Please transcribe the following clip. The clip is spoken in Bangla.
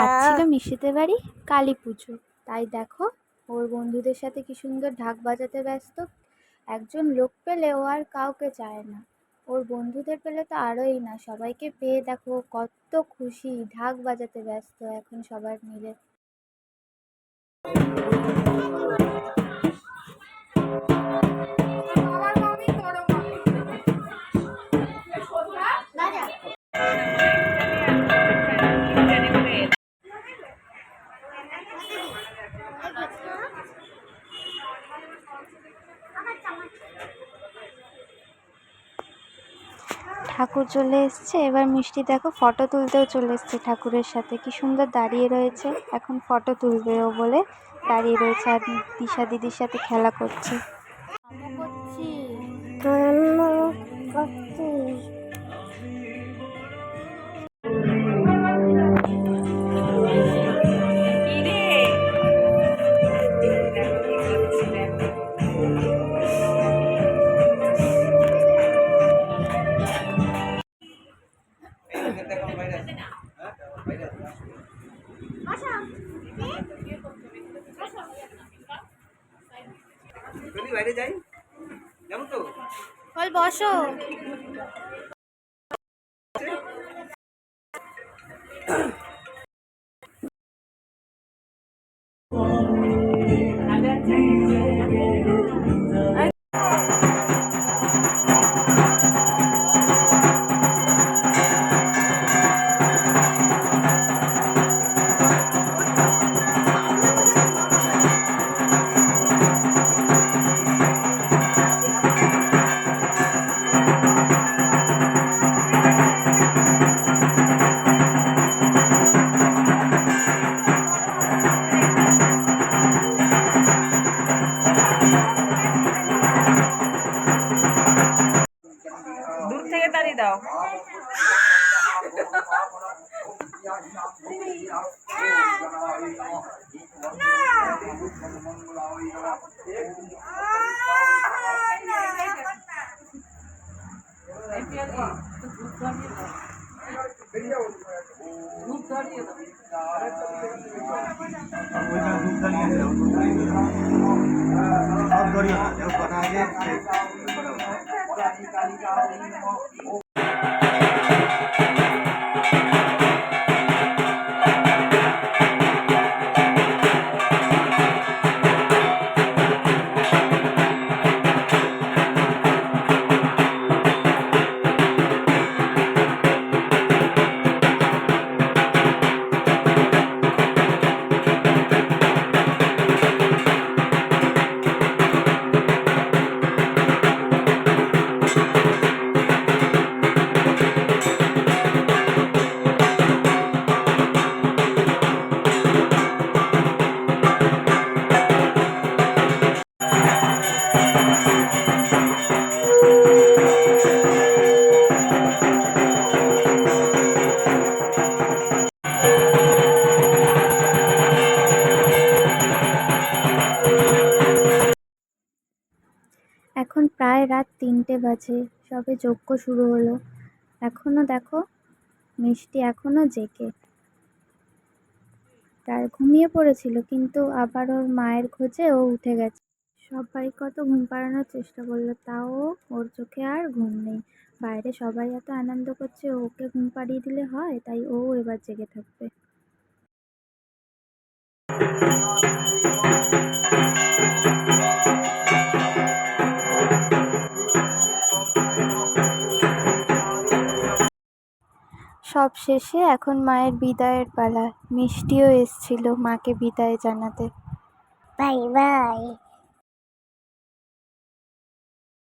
আজ ছিল মিষ্টিদের বাড়ি কালী পুজো, তাই দেখো ওর বন্ধুদের সাথে কি সুন্দর ঢাক বাজাতে ব্যস্ত। একজন লোক পেলে ও আর কাউকে চায় না, ওর বন্ধুদের পেলে তো আরোই না। সবাইকে পেয়ে দেখো কত খুশি, ঢাক বাজাতে ব্যস্ত এখন সবার মিলে। ঠাকুর চলে এসছে, এবার মিষ্টি দেখো ফটো তুলতেও চলে এসছে ঠাকুরের সাথে। কি সুন্দর দাঁড়িয়ে রয়েছে, এখন ফটো তুলবে ও বলে দাঁড়িয়ে রয়েছে আর দিশা দিদির সাথে খেলা করছে। বাইরে যাই, যাবো তো বসো। দূর থেকে দাঁড়িয়ে দাও। এখন প্রায় রাত 3টে বাজে, সবে যজ্ঞ শুরু হলো। এখনো দেখো মিষ্টি এখনো জেগে, তার ঘুমিয়ে পড়েছিল কিন্তু আবার ওর মায়ের খোঁজে ও উঠে গেছে। সবাই কত ঘুম পাড়ানোর চেষ্টা করলো, তাও ওর চোখে আর ঘুম নেই। বাইরে সবাই এত আনন্দ করছে, ওকে ঘুম পাড়িয়ে দিলে হয়, তাই ও এবার জেগে থাকবে। সব শেষে এখন মায়ের বিদায়ের পালা। মিষ্টিও এসছিল মাকে বিদায় জানাতে। Bye bye.